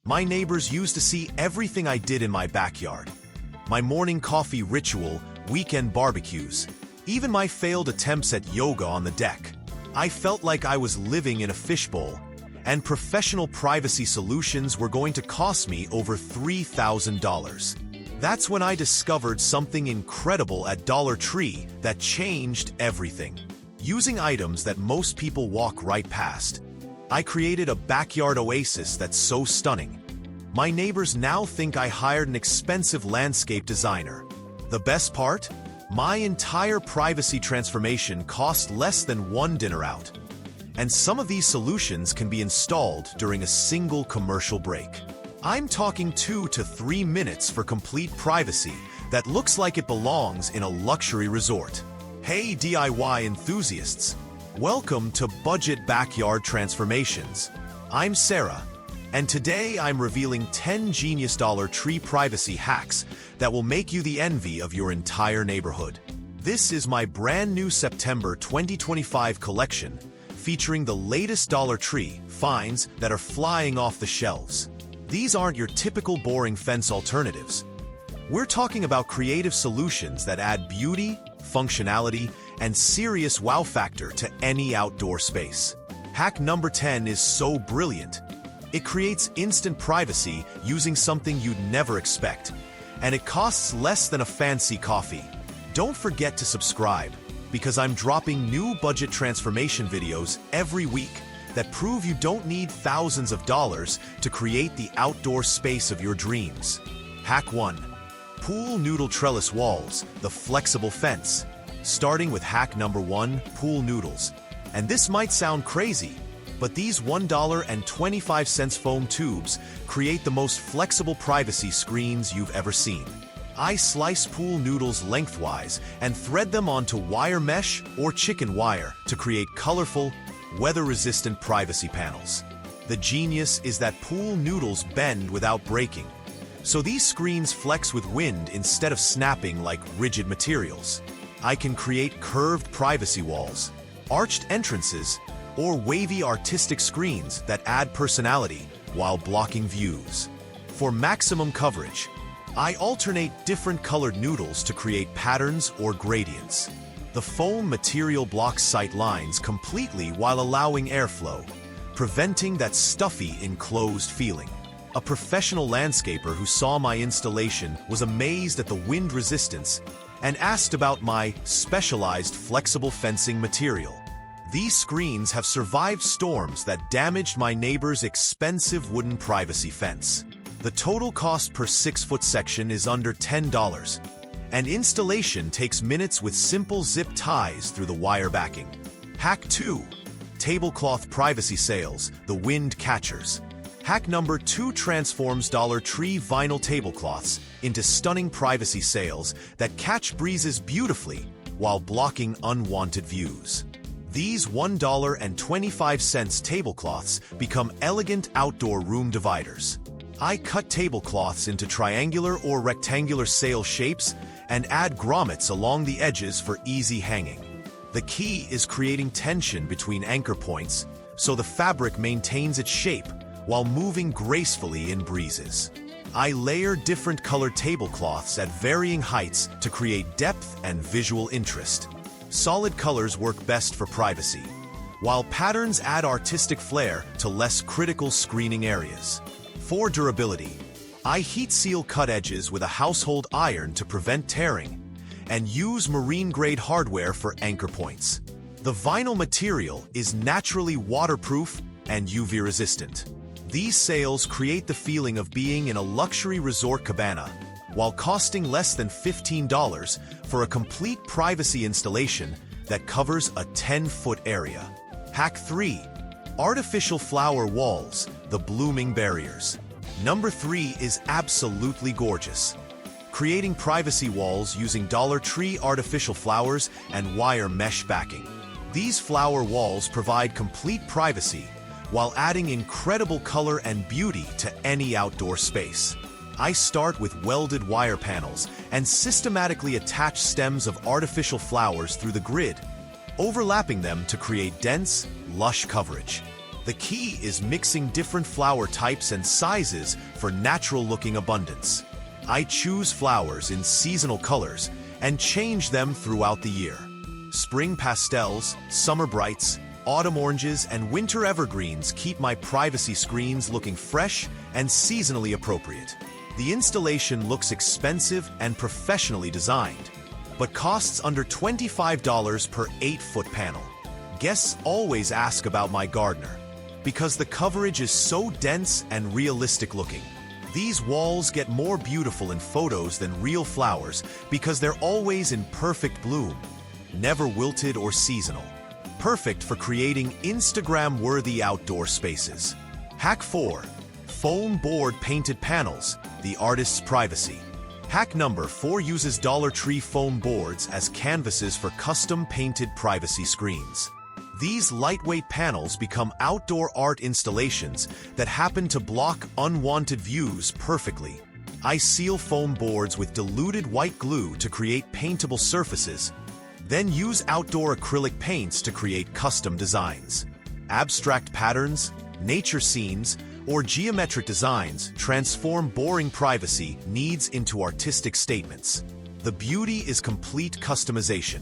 My neighbors used to see everything I did in my backyard. My morning coffee ritual, weekend barbecues, even my failed attempts at yoga on the deck. I felt like I was living in a fishbowl, and professional privacy solutions were going to cost me over $3,000. That's when I discovered something incredible at Dollar Tree that changed everything. Using items that most people walk right past, I created a backyard oasis that's so stunning. My neighbors now think I hired an expensive landscape designer. The best part? My entire privacy transformation cost less than one dinner out. And some of these solutions can be installed during a single commercial break. I'm talking 2 to 3 minutes for complete privacy that looks like it belongs in a luxury resort. Hey DIY enthusiasts, welcome to Budget Backyard Transformations. I'm Sarah, and today I'm revealing 10 genius Dollar Tree privacy hacks that will make you the envy of your entire neighborhood. This is my brand new September 2025 collection, featuring the latest Dollar Tree finds that are flying off the shelves. These aren't your typical boring fence alternatives. We're talking about creative solutions that add beauty, functionality, and serious wow factor to any outdoor space. Hack number 10 is so brilliant. It creates instant privacy using something you'd never expect, and it costs less than a fancy coffee. Don't forget to subscribe, because I'm dropping new budget transformation videos every week that prove you don't need thousands of dollars to create the outdoor space of your dreams. Hack 1. Pool noodle trellis walls, the flexible fence. Starting with hack number 1, pool noodles. And this might sound crazy, but these $1.25 foam tubes create the most flexible privacy screens you've ever seen. I slice pool noodles lengthwise and thread them onto wire mesh or chicken wire to create colorful, weather-resistant privacy panels. The genius is that pool noodles bend without breaking, so these screens flex with wind instead of snapping like rigid materials. I can create curved privacy walls, arched entrances, or wavy artistic screens that add personality while blocking views. For maximum coverage, I alternate different colored noodles to create patterns or gradients. The foam material blocks sight lines completely while allowing airflow, preventing that stuffy, enclosed feeling. A professional landscaper who saw my installation was amazed at the wind resistance and asked about my specialized flexible fencing material. These screens have survived storms that damaged my neighbor's expensive wooden privacy fence. The total cost per 6-foot section is under $10, and installation takes minutes with simple zip ties through the wire backing. Hack 2. Tablecloth privacy sails, the wind catchers. Hack number 2 transforms Dollar Tree vinyl tablecloths into stunning privacy sails that catch breezes beautifully while blocking unwanted views. These $1.25 tablecloths become elegant outdoor room dividers. I cut tablecloths into triangular or rectangular sail shapes and add grommets along the edges for easy hanging. The key is creating tension between anchor points so the fabric maintains its shape while moving gracefully in breezes. I layer different colored tablecloths at varying heights to create depth and visual interest. Solid colors work best for privacy, while patterns add artistic flair to less critical screening areas. For durability, I heat seal cut edges with a household iron to prevent tearing, and use marine-grade hardware for anchor points. The vinyl material is naturally waterproof and UV-resistant. These sails create the feeling of being in a luxury resort cabana, while costing less than $15 for a complete privacy installation that covers a 10-foot area. Hack 3. Artificial flower walls, the blooming barriers. Number 3 is absolutely gorgeous. Creating privacy walls using Dollar Tree artificial flowers and wire mesh backing. These flower walls provide complete privacy while adding incredible color and beauty to any outdoor space. I start with welded wire panels and systematically attach stems of artificial flowers through the grid, overlapping them to create dense, lush coverage. The key is mixing different flower types and sizes for natural-looking abundance. I choose flowers in seasonal colors and change them throughout the year. Spring pastels, summer brights, autumn oranges, and winter evergreens keep my privacy screens looking fresh and seasonally appropriate. The installation looks expensive and professionally designed, but costs under $25 per 8-foot panel. Guests always ask about my gardener, because the coverage is so dense and realistic looking. These walls get more beautiful in photos than real flowers because they're always in perfect bloom, never wilted or seasonal. Perfect for creating Instagram-worthy outdoor spaces. Hack 4. Foam board painted panels, the artist's privacy. Hack number 4 uses Dollar Tree foam boards as canvases for custom painted privacy screens. These lightweight panels become outdoor art installations that happen to block unwanted views perfectly. I seal foam boards with diluted white glue to create paintable surfaces, then use outdoor acrylic paints to create custom designs. Abstract patterns, nature scenes, or geometric designs transform boring privacy needs into artistic statements. The beauty is complete customization.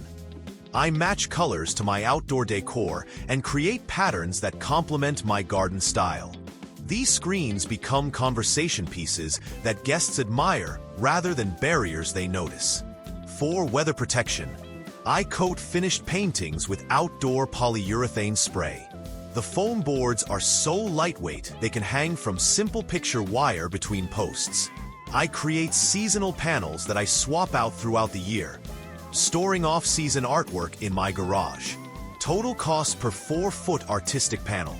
I match colors to my outdoor decor and create patterns that complement my garden style. These screens become conversation pieces that guests admire rather than barriers they notice. For weather protection, I coat finished paintings with outdoor polyurethane spray. The foam boards are so lightweight they can hang from simple picture wire between posts. I create seasonal panels that I swap out throughout the year, storing off-season artwork in my garage. Total cost per 4-foot artistic panel,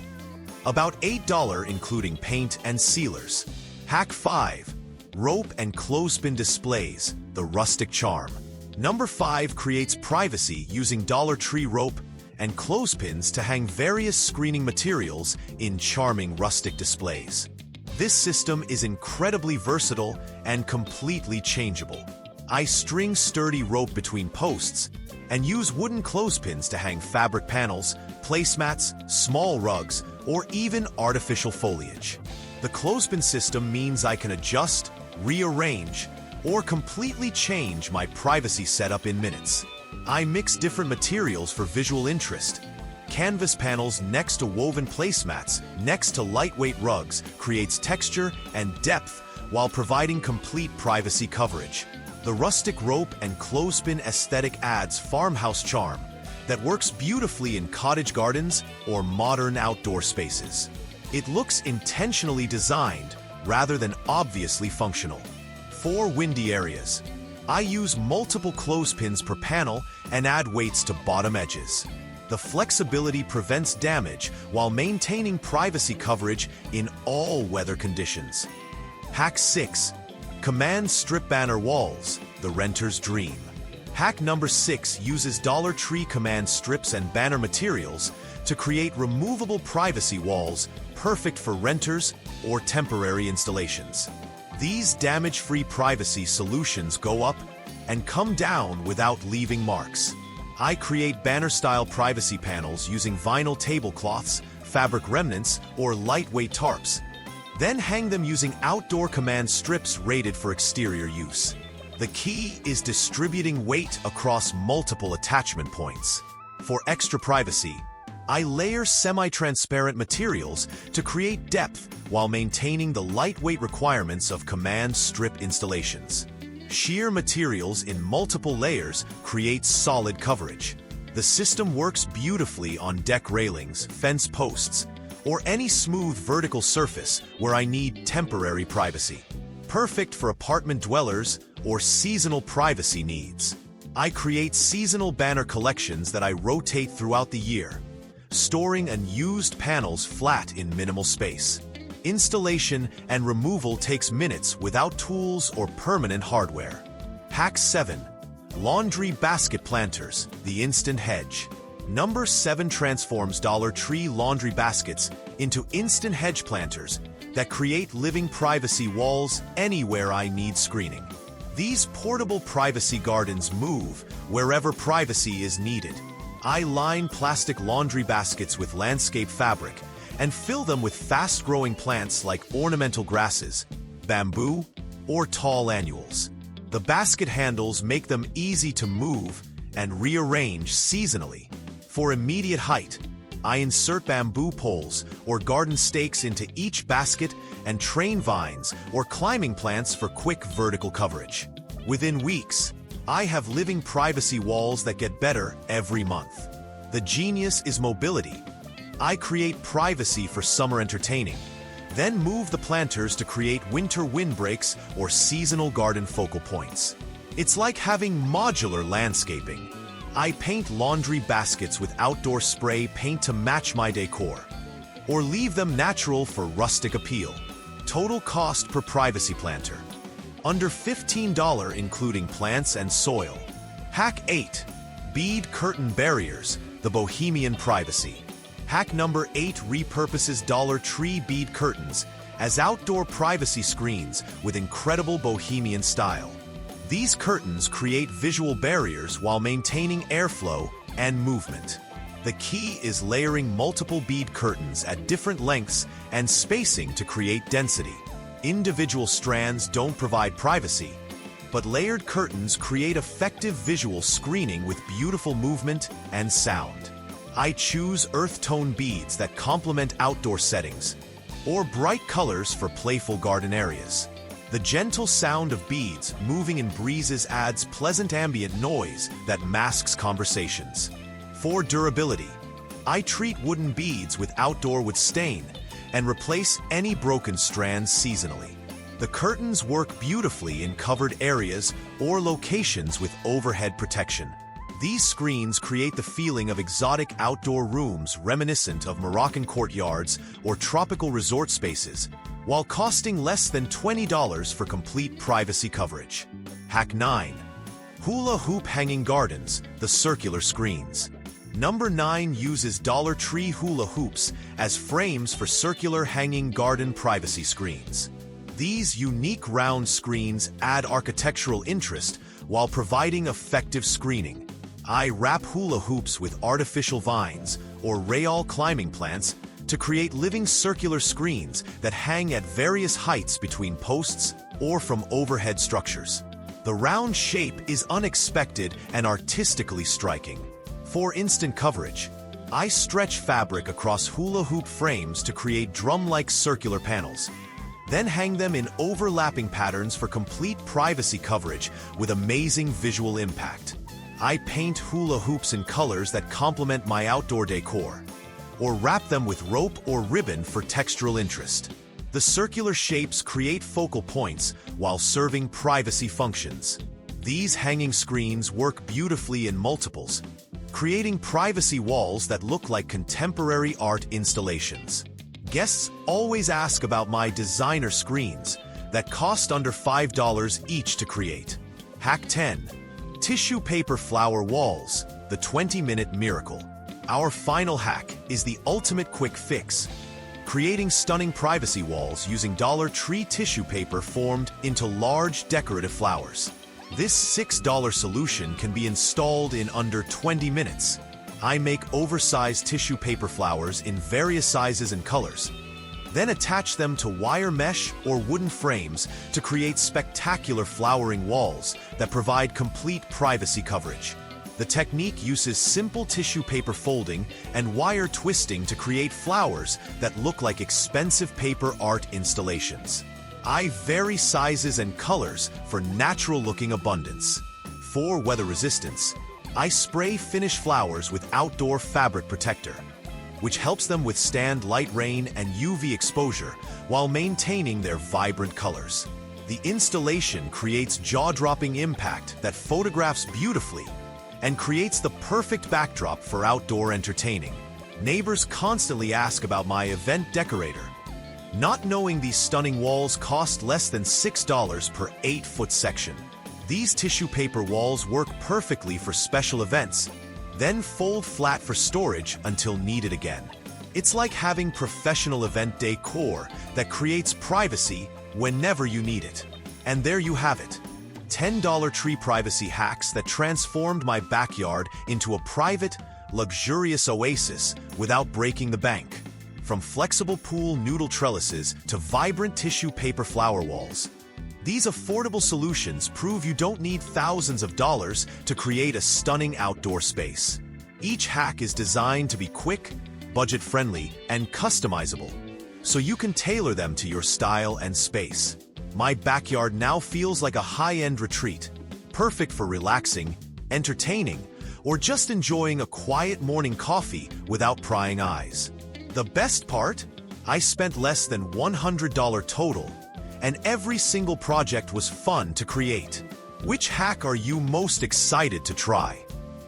about $8 including paint and sealers. Hack 5. Rope and clothespin displays, the rustic charm. Number 5 creates privacy using Dollar Tree rope and clothespins to hang various screening materials in charming rustic displays. This system is incredibly versatile and completely changeable. I string sturdy rope between posts and use wooden clothespins to hang fabric panels, placemats, small rugs, or even artificial foliage. The clothespin system means I can adjust, rearrange, or completely change my privacy setup in minutes. I mix different materials for visual interest. Canvas panels next to woven placemats, next to lightweight rugs, creates texture and depth while providing complete privacy coverage. The rustic rope and clothespin aesthetic adds farmhouse charm that works beautifully in cottage gardens or modern outdoor spaces. It looks intentionally designed rather than obviously functional. For windy areas, I use multiple clothespins per panel and add weights to bottom edges. The flexibility prevents damage while maintaining privacy coverage in all weather conditions. Hack 6. Command strip banner walls, the renter's dream. Hack number 6 uses Dollar Tree command strips and banner materials to create removable privacy walls perfect for renters or temporary installations. These damage-free privacy solutions go up and come down without leaving marks. I create banner-style privacy panels using vinyl tablecloths, fabric remnants, or lightweight tarps, then hang them using outdoor command strips rated for exterior use. The key is distributing weight across multiple attachment points. For extra privacy, I layer semi-transparent materials to create depth while maintaining the lightweight requirements of command strip installations. Sheer materials in multiple layers create solid coverage. The system works beautifully on deck railings, fence posts, or any smooth vertical surface where I need temporary privacy. Perfect for apartment dwellers or seasonal privacy needs. I create seasonal banner collections that I rotate throughout the year, storing unused panels flat in minimal space. Installation and removal takes minutes without tools or permanent hardware. Hack 7. Laundry basket planters, the instant hedge. Number 7 transforms Dollar Tree laundry baskets into instant hedge planters that create living privacy walls anywhere I need screening. These portable privacy gardens move wherever privacy is needed. I line plastic laundry baskets with landscape fabric and fill them with fast-growing plants like ornamental grasses, bamboo, or tall annuals. The basket handles make them easy to move and rearrange seasonally. For immediate height, I insert bamboo poles or garden stakes into each basket and train vines or climbing plants for quick vertical coverage. Within weeks, I have living privacy walls that get better every month. The genius is mobility. I create privacy for summer entertaining, then move the planters to create winter windbreaks or seasonal garden focal points. It's like having modular landscaping. I paint laundry baskets with outdoor spray paint to match my decor, or leave them natural for rustic appeal. Total cost per privacy planter: under $15 including plants and soil. Hack 8. Bead curtain barriers, the Bohemian privacy. Hack number 8 repurposes Dollar Tree bead curtains as outdoor privacy screens with incredible Bohemian style. These curtains create visual barriers while maintaining airflow and movement. The key is layering multiple bead curtains at different lengths and spacing to create density. Individual strands don't provide privacy, but layered curtains create effective visual screening with beautiful movement and sound. I choose earth tone beads that complement outdoor settings, or bright colors for playful garden areas. The gentle sound of beads moving in breezes adds pleasant ambient noise that masks conversations. For durability, I treat wooden beads with outdoor wood stain and replace any broken strands seasonally. The curtains work beautifully in covered areas or locations with overhead protection. These screens create the feeling of exotic outdoor rooms reminiscent of Moroccan courtyards or tropical resort spaces, while costing less than $20 for complete privacy coverage. Hack 9. Hula hoop hanging gardens, the circular screens. Number 9 uses Dollar Tree hula hoops as frames for circular hanging garden privacy screens. These unique round screens add architectural interest while providing effective screening. I wrap hula hoops with artificial vines or rayal climbing plants to create living circular screens that hang at various heights between posts or from overhead structures. The round shape is unexpected and artistically striking. For instant coverage, I stretch fabric across hula hoop frames to create drum-like circular panels, then hang them in overlapping patterns for complete privacy coverage with amazing visual impact. I paint hula hoops in colors that complement my outdoor decor, or wrap them with rope or ribbon for textural interest. The circular shapes create focal points while serving privacy functions. These hanging screens work beautifully in multiples, creating privacy walls that look like contemporary art installations. Guests always ask about my designer screens that cost under $5 each to create. Hack 10. Tissue paper flower walls, the 20-minute miracle. Our final hack is the ultimate quick fix: creating stunning privacy walls using Dollar Tree tissue paper formed into large decorative flowers. This $6 solution can be installed in under 20 minutes. I make oversized tissue paper flowers in various sizes and colors, then attach them to wire mesh or wooden frames to create spectacular flowering walls that provide complete privacy coverage. The technique uses simple tissue paper folding and wire twisting to create flowers that look like expensive paper art installations. I vary sizes and colors for natural-looking abundance. For weather resistance, I spray finished flowers with outdoor fabric protector, which helps them withstand light rain and UV exposure while maintaining their vibrant colors. The installation creates jaw-dropping impact that photographs beautifully and creates the perfect backdrop for outdoor entertaining. Neighbors constantly ask about my event decorator, not knowing these stunning walls cost less than $6 per 8-foot section. These tissue paper walls work perfectly for special events, then fold flat for storage until needed again. It's like having professional event decor that creates privacy whenever you need it. And there you have it. 10 Dollar Tree privacy hacks that transformed my backyard into a private, luxurious oasis without breaking the bank. from flexible pool noodle trellises to vibrant tissue paper flower walls. These affordable solutions prove you don't need thousands of dollars to create a stunning outdoor space. Each hack is designed to be quick, budget-friendly, and customizable, so you can tailor them to your style and space. My backyard now feels like a high-end retreat, perfect for relaxing, entertaining, or just enjoying a quiet morning coffee without prying eyes. The best part? I spent less than $100 total, and every single project was fun to create. Which hack are you most excited to try?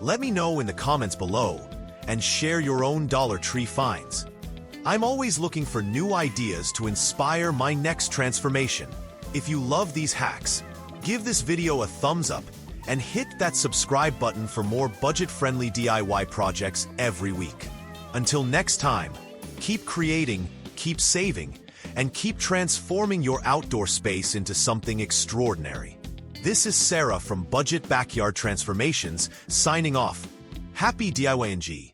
Let me know in the comments below, and share your own Dollar Tree finds. I'm always looking for new ideas to inspire my next transformation. If you love these hacks, give this video a thumbs up and hit that subscribe button for more budget-friendly DIY projects every week. Until next time, keep creating, keep saving, and keep transforming your outdoor space into something extraordinary. This is Sarah from Budget Backyard Transformations, signing off. Happy DIYing!